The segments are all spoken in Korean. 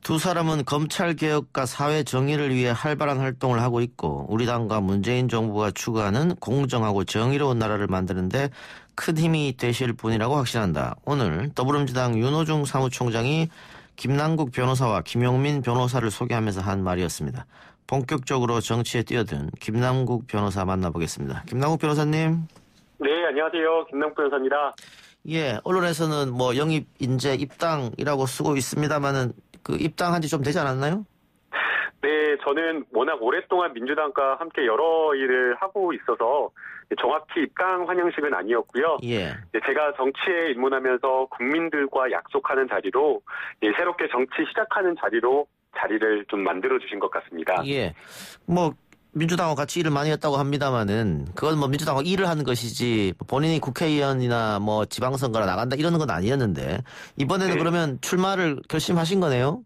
두 사람은 검찰 개혁과 사회 정의를 위해 활발한 활동을 하고 있고 우리 당과 문재인 정부가 추구하는 공정하고 정의로운 나라를 만드는데 큰 힘이 되실 분이라고 확신한다. 오늘 더불어민주당 윤호중 사무총장이 김남국 변호사와 김용민 변호사를 소개하면서 한 말이었습니다. 본격적으로 정치에 뛰어든 김남국 변호사 만나보겠습니다. 김남국 변호사님. 네, 안녕하세요. 김남국 변호사입니다. 예, 언론에서는 뭐 영입, 인재, 입당이라고 쓰고 있습니다만은 그 입당한 지 좀 되지 않았나요? 네, 저는 워낙 오랫동안 민주당과 함께 여러 일을 하고 있어서 정확히 입당 환영식은 아니었고요. 예. 제가 정치에 입문하면서 국민들과 약속하는 자리로 새롭게 정치 시작하는 자리를 좀 만들어 주신 것 같습니다. 예. 뭐 민주당과 같이 일을 많이 했다고 합니다만은 그건 뭐 민주당과 일을 하는 것이지 본인이 국회의원이나 뭐 지방선거나 나간다 이러는 건 아니었는데 이번에는 네. 그러면 출마를 결심하신 거네요?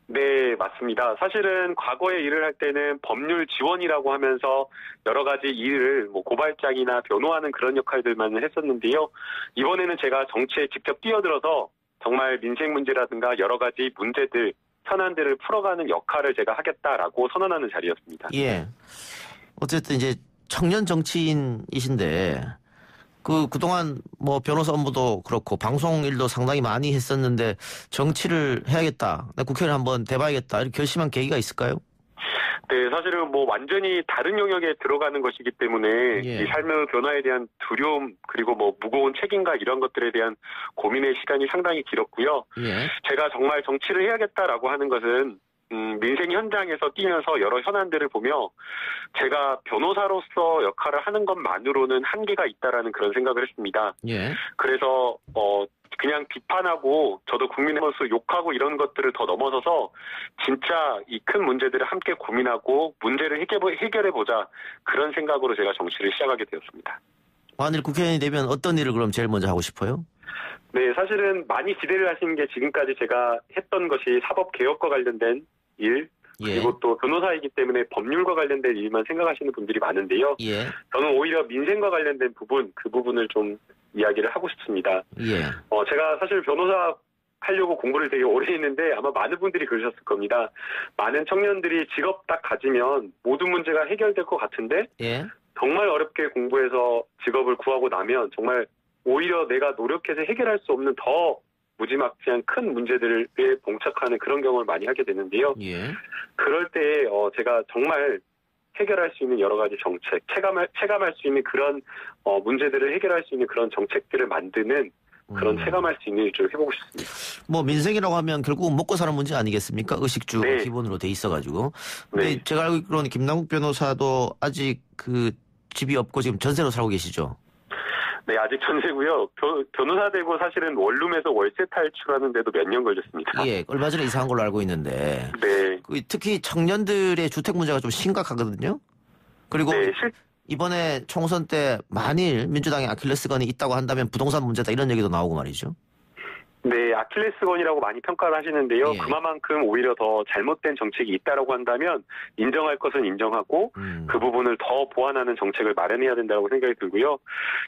네, 맞습니다. 사실은 과거에 일을 할 때는 법률 지원이라고 하면서 여러 가지 일을 고발장이나 변호하는 그런 역할들만 했었는데요. 이번에는 제가 정치에 직접 뛰어들어서 정말 민생 문제라든가 여러 가지 문제들, 현안들을 풀어가는 역할을 제가 하겠다라고 선언하는 자리였습니다. 예. 어쨌든 이제 청년 정치인이신데 그동안 뭐 변호사 업무도 그렇고 방송 일도 상당히 많이 했었는데 정치를 해야겠다. 국회를 한번 대봐야겠다. 이렇게 결심한 계기가 있을까요? 네, 사실은 완전히 다른 영역에 들어가는 것이기 때문에 예. 이 삶의 변화에 대한 두려움 그리고 무거운 책임과 이런 것들에 대한 고민의 시간이 상당히 길었고요. 예. 제가 정말 정치를 해야겠다라고 하는 것은 민생 현장에서 뛰면서 여러 현안들을 보며 제가 변호사로서 역할을 하는 것만으로는 한계가 있다라는 그런 생각을 했습니다. 예. 그래서 그냥 비판하고 저도 국민으로서 욕하고 이런 것들을 더 넘어서서 진짜 이 큰 문제들을 함께 고민하고 문제를 해결해보자 그런 생각으로 제가 정치를 시작하게 되었습니다. 만일 국회의원이 되면 어떤 일을 그럼 제일 먼저 하고 싶어요? 네, 사실은 많이 기대를 하시는 게 지금까지 제가 했던 것이 사법개혁과 관련된 일, 그리고 또 변호사이기 때문에 법률과 관련된 일만 생각하시는 분들이 많은데요. 예. 저는 오히려 민생과 관련된 부분, 그 부분을 좀 이야기를 하고 싶습니다. 예. 제가 사실 변호사 하려고 공부를 되게 오래 했는데 아마 많은 분들이 그러셨을 겁니다. 많은 청년들이 직업 딱 가지면 모든 문제가 해결될 것 같은데 예. 정말 어렵게 공부해서 직업을 구하고 나면 정말 오히려 내가 노력해서 해결할 수 없는 더 무지막지한 큰 문제들에 봉착하는 그런 경험을 많이 하게 되는데요. 예. 그럴 때 제가 정말 해결할 수 있는 여러 가지 정책, 체감할 수 있는 그런 문제들을 해결할 수 있는 그런 정책들을 만드는 그런 체감할 수 있는 일을 해보고 싶습니다. 뭐 민생이라고 하면 결국은 먹고 사는 문제 아니겠습니까? 의식주가 네. 기본으로 돼 있어가지고. 근데 네. 제가 알기로는 김남국 변호사도 아직 그 집이 없고 지금 전세로 살고 계시죠? 네, 아직 전세고요. 변호사 되고 사실은 원룸에서 월세 탈출하는데도 몇 년 걸렸습니다. 예, 얼마 전에 이사한 걸로 알고 있는데. 네. 특히 청년들의 주택 문제가 좀 심각하거든요. 그리고 네, 이번에 총선 때 만일 민주당의 아킬레스건이 있다고 한다면 부동산 문제다 이런 얘기도 나오고 말이죠. 네, 아킬레스건이라고 많이 평가를 하시는데요. 예. 그만큼 오히려 더 잘못된 정책이 있다라고 한다면 인정할 것은 인정하고 그 부분을 더 보완하는 정책을 마련해야 된다고 생각이 들고요.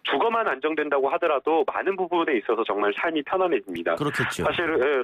주거만 안정된다고 하더라도 많은 부분에 있어서 정말 삶이 편안해집니다. 그렇겠죠.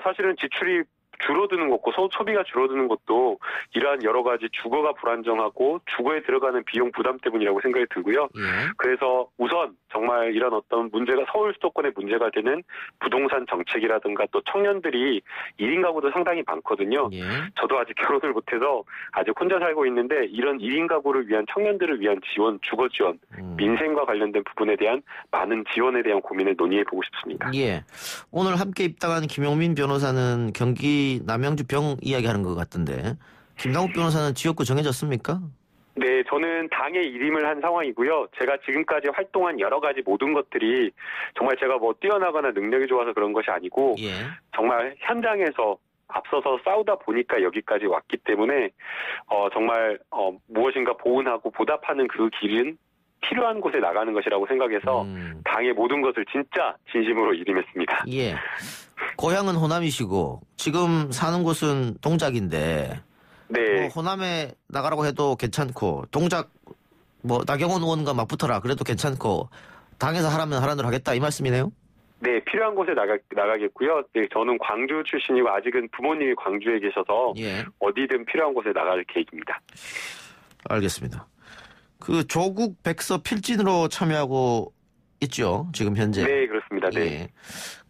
사실은 지출이 줄어드는 것고 소비가 줄어드는 것도 이러한 여러 가지 주거가 불안정하고 주거에 들어가는 비용 부담 때문이라고 생각이 들고요. 예. 그래서 우선 정말 이런 어떤 문제가 서울 수도권의 문제가 되는 부동산 정책이라든가 또 청년들이 1인 가구도 상당히 많거든요. 예. 저도 아직 결혼을 못해서 아직 혼자 살고 있는데 이런 1인 가구를 위한 청년들을 위한 지원, 주거 지원, 민생과 관련된 부분에 대한 많은 지원에 대한 고민을 논의해보고 싶습니다. 예. 오늘 함께 입당한 김용민 변호사는 경기 남양주 병 이야기하는 것 같던데 김남국 변호사는 지역구 정해졌습니까? 네, 저는 당에 일임을 한 상황이고요. 제가 지금까지 활동한 여러 가지 모든 것들이 정말 제가 뛰어나거나 능력이 좋아서 그런 것이 아니고 예. 정말 현장에서 앞서서 싸우다 보니까 여기까지 왔기 때문에 정말 무엇인가 보은하고 보답하는 그 길은 필요한 곳에 나가는 것이라고 생각해서 당의 모든 것을 진짜 진심으로 일임했습니다. 예. 고향은 호남이시고 지금 사는 곳은 동작인데 네. 호남에 나가라고 해도 괜찮고 동작 나경원 의원과 막 붙어라 그래도 괜찮고 당에서 하라면 하라는 대로 하겠다 이 말씀이네요? 네, 필요한 곳에 나가겠고요. 네, 저는 광주 출신이고 아직은 부모님이 광주에 계셔서 예. 어디든 필요한 곳에 나갈 계획입니다. 알겠습니다. 그 조국 백서 필진으로 참여하고 있죠, 지금 현재. 네, 그렇습니다. 네. 예.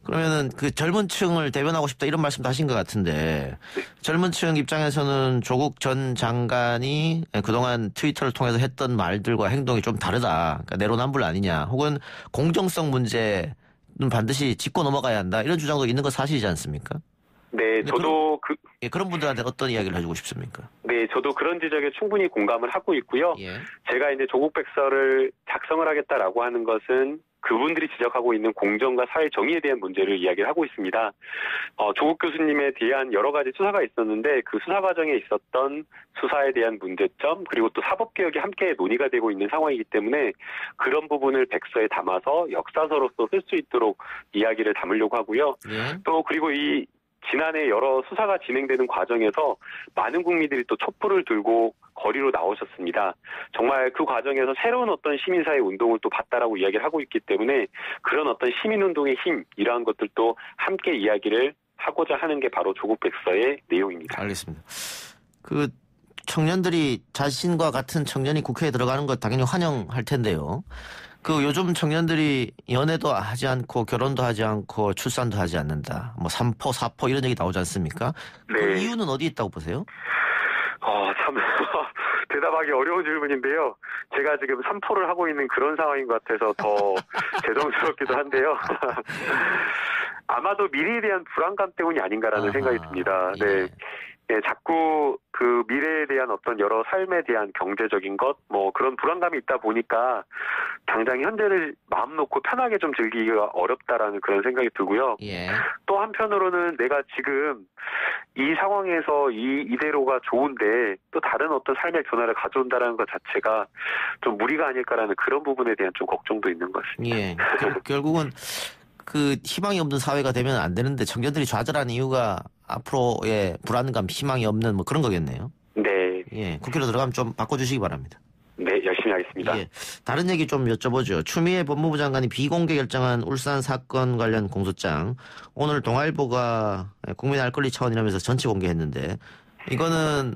그러면은 그 젊은 층을 대변하고 싶다 이런 말씀도 하신 것 같은데 젊은 층 입장에서는 조국 전 장관이 그동안 트위터를 통해서 했던 말들과 행동이 좀 다르다. 그러니까 내로남불 아니냐. 혹은 공정성 문제는 반드시 짚고 넘어가야 한다. 이런 주장도 있는 거 사실이지 않습니까? 네, 저도 그런 분들한테 어떤 이야기를 해주고 싶습니까? 네, 저도 그런 지적에 충분히 공감을 하고 있고요. 예. 제가 이제 조국 백서를 작성을 하겠다라고 하는 것은 그분들이 지적하고 있는 공정과 사회 정의에 대한 문제를 이야기를 하고 있습니다. 조국 교수님에 대한 여러 가지 수사가 있었는데 그 수사 과정에 있었던 수사에 대한 문제점 그리고 또 사법개혁이 함께 논의가 되고 있는 상황이기 때문에 그런 부분을 백서에 담아서 역사서로서 쓸 수 있도록 이야기를 담으려고 하고요. 예. 또 그리고 이 지난해 여러 수사가 진행되는 과정에서 많은 국민들이 또 촛불을 들고 거리로 나오셨습니다. 정말 그 과정에서 새로운 어떤 시민사회 운동을 또 봤다라고 이야기를 하고 있기 때문에 그런 어떤 시민운동의 힘, 이러한 것들도 함께 이야기를 하고자 하는 게 바로 조국 백서의 내용입니다. 알겠습니다. 그 청년들이 자신과 같은 청년이 국회에 들어가는 것 당연히 환영할 텐데요. 그 요즘 청년들이 연애도 하지 않고 결혼도 하지 않고 출산도 하지 않는다. 뭐 3포, 4포 이런 얘기 나오지 않습니까? 네. 그 이유는 어디 있다고 보세요? 참 대답하기 어려운 질문인데요. 제가 지금 3포를 하고 있는 그런 상황인 것 같아서 더 죄송스럽기도 한데요. 아마도 미래에 대한 불안감 때문이 아닌가라는 생각이 듭니다. 네. 예. 네, 자꾸 그 미래에 대한 어떤 여러 삶에 대한 경제적인 것, 뭐 그런 불안감이 있다 보니까 당장 현재를 마음 놓고 편하게 좀 즐기기가 어렵다라는 그런 생각이 들고요. 예. 또 한편으로는 내가 지금 이 상황에서 이대로가 좋은데 또 다른 어떤 삶의 변화를 가져온다라는 것 자체가 좀 무리가 아닐까라는 그런 부분에 대한 좀 걱정도 있는 것 같습니다. 예. 결국은 그 희망이 없는 사회가 되면 안 되는데 청년들이 좌절하는 이유가 앞으로의 불안감, 희망이 없는 뭐 그런 거겠네요. 네. 예. 국회로 들어가면 좀 바꿔주시기 바랍니다. 네, 열심히 하겠습니다. 예. 다른 얘기 좀 여쭤보죠. 추미애 법무부 장관이 비공개 결정한 울산 사건 관련 공소장 오늘 동아일보가 국민의 알 권리 차원이라면서 전체 공개했는데 이거는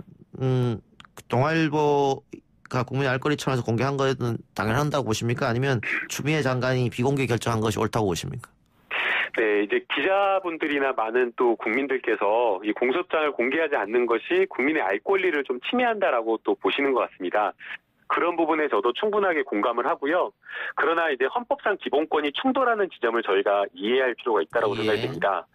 동아일보가 국민의 알 권리 차원에서 공개한 것은 당연한다고 보십니까? 아니면 추미애 장관이 비공개 결정한 것이 옳다고 보십니까? 네, 이제 기자분들이나 많은 또 국민들께서 이 공소장을 공개하지 않는 것이 국민의 알 권리를 좀 침해한다라고 또 보시는 것 같습니다. 그런 부분에 저도 충분하게 공감을 하고요. 그러나 이제 헌법상 기본권이 충돌하는 지점을 저희가 이해할 필요가 있다고 예. 생각이 듭니다.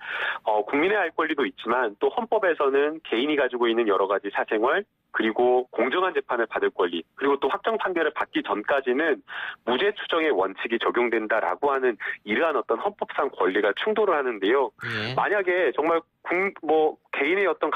국민의 알 권리도 있지만 또 헌법에서는 개인이 가지고 있는 여러 가지 사생활 그리고 공정한 재판을 받을 권리 그리고 또 확정 판결을 받기 전까지는 무죄 추정의 원칙이 적용된다라고 하는 이러한 어떤 헌법상 권리가 충돌을 하는데요. 예. 만약에 정말 개인의 어떤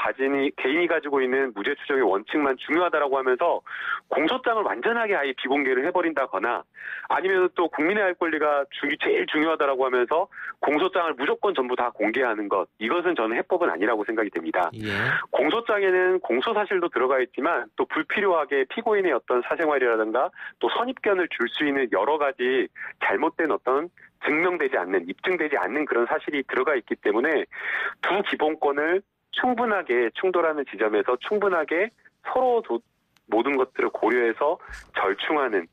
개인이 가지고 있는 무죄 추정의 원칙만 중요하다라고 하면서 공소장을 완전하게 아예 비공개를 해버린다거나 아니면 또 국민의 알 권리가 제일 중요하다라고 하면서 공소장을 무조건 전부 다 공개하는 것 이것은 저는 해법은 아니라고 생각이 됩니다. 예. 공소장에는 공소사실도 들어가 있지만 또 불필요하게 피고인의 어떤 사생활이라든가 또 선입견을 줄 수 있는 여러 가지 잘못된 어떤 증명되지 않는, 입증되지 않는 그런 사실이 들어가 있기 때문에 두 기본권을 충분하게 충돌하는 지점에서 충분하게 서로 모든 것들을 고려해서 절충하는,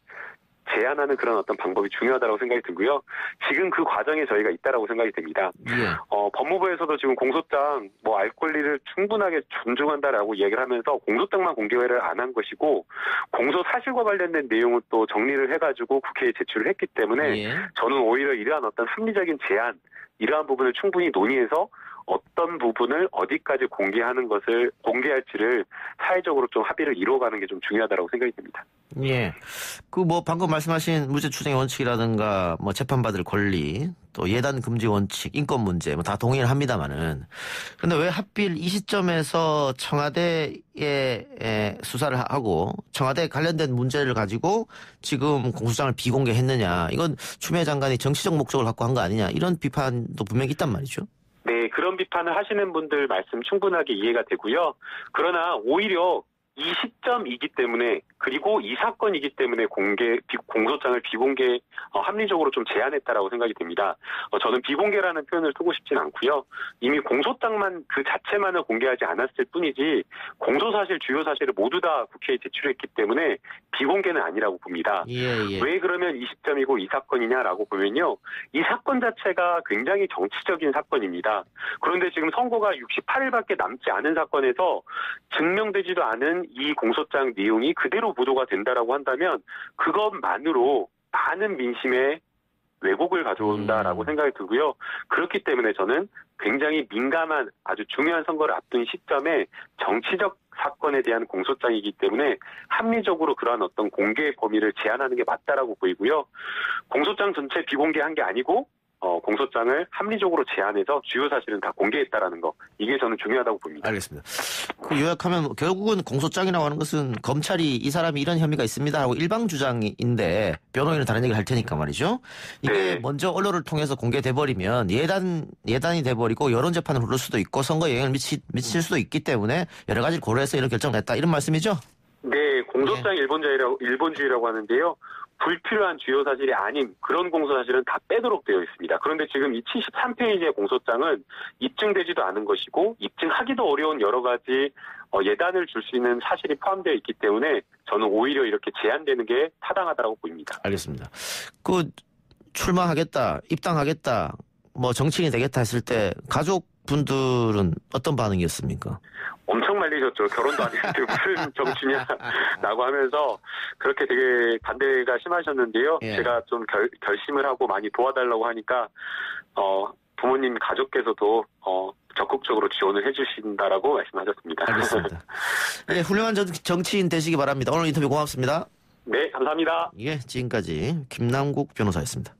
제한하는 그런 어떤 방법이 중요하다고 생각이 들고요. 지금 그 과정에 저희가 있다라고 생각이 됩니다. 예. 법무부에서도 지금 공소장 알 권리를 충분하게 존중한다라고 얘기를 하면서 공소장만 공개를 안 한 것이고 공소 사실과 관련된 내용을 또 정리를 해가지고 국회에 제출을 했기 때문에 예. 저는 오히려 이러한 어떤 합리적인 제한 이러한 부분을 충분히 논의해서 어떤 부분을 어디까지 공개할지를 사회적으로 좀 합의를 이루어가는 게 좀 중요하다고 생각이 듭니다. 예. 그 방금 말씀하신 무죄 추정의 원칙이라든가 재판받을 권리 또 예단 금지 원칙, 인권 문제 다 동의를 합니다만은 근데 왜 하필 이 시점에서 청와대에 수사를 하고 청와대 관련된 문제를 가지고 지금 공소장을 비공개했느냐. 이건 추미애 장관이 정치적 목적을 갖고 한 거 아니냐. 이런 비판도 분명히 있단 말이죠. 네, 그런 비판을 하시는 분들 말씀 충분하게 이해가 되고요. 그러나 오히려 이 시점이기 때문에 그리고 이 사건이기 때문에 공소장을 비공개 합리적으로 좀 제한했다라고 생각이 됩니다. 저는 비공개라는 표현을 쓰고 싶진 않고요. 이미 공소장만 그 자체만을 공개하지 않았을 뿐이지 공소사실, 주요 사실을 모두 다 국회에 제출했기 때문에 비공개는 아니라고 봅니다. 예. 왜 그러면 이 시점이고 이 사건이냐라고 보면요. 이 사건 자체가 굉장히 정치적인 사건입니다. 그런데 지금 선고가 68일밖에 남지 않은 사건에서 증명되지도 않은 이 공소장 내용이 그대로 보도가 된다라고 한다면 그것만으로 많은 민심에 왜곡을 가져온다라고 생각이 들고요. 그렇기 때문에 저는 굉장히 민감한 아주 중요한 선거를 앞둔 시점에 정치적 사건에 대한 공소장이기 때문에 합리적으로 그러한 어떤 공개 범위를 제한하는 게 맞다라고 보이고요. 공소장 전체 비공개한 게 아니고 공소장을 합리적으로 제한해서 주요 사실은 다 공개했다라는 거. 이게 저는 중요하다고 봅니다. 알겠습니다. 그 요약하면 결국은 공소장이라고 하는 것은 검찰이 이 사람이 이런 혐의가 있습니다 하고 일방 주장인데 변호인은 다른 얘기를 할 테니까 말이죠. 이게 네. 먼저 언론을 통해서 공개돼 버리면 예단이 돼 버리고 여론 재판을 흐를 수도 있고 선거에 영향을 미칠 수도 있기 때문에 여러 가지를 고려해서 이런 결정을 했다. 이런 말씀이죠? 네, 공소장 일본주의라고 하는데요. 불필요한 주요 사실이 아닌 그런 공소사실은 다 빼도록 되어 있습니다. 그런데 지금 이 73페이지의 공소장은 입증되지도 않은 것이고 입증하기도 어려운 여러 가지 예단을 줄 수 있는 사실이 포함되어 있기 때문에 저는 오히려 이렇게 제한되는 게 타당하다고 보입니다. 알겠습니다. 그 출마하겠다, 입당하겠다, 뭐 정치인이 되겠다 했을 때 가족분들은 어떤 반응이었습니까? 엄청 말리셨죠. 결혼도 안 했는데 무슨 정치냐라고 하면서 그렇게 되게 반대가 심하셨는데요. 예. 제가 좀 결심을 하고 많이 도와달라고 하니까 부모님 가족께서도 적극적으로 지원을 해주신다라고 말씀하셨습니다. 알겠습니다. 네, 훌륭한 정치인 되시기 바랍니다. 오늘 인터뷰 고맙습니다. 네, 감사합니다. 예, 지금까지 김남국 변호사였습니다.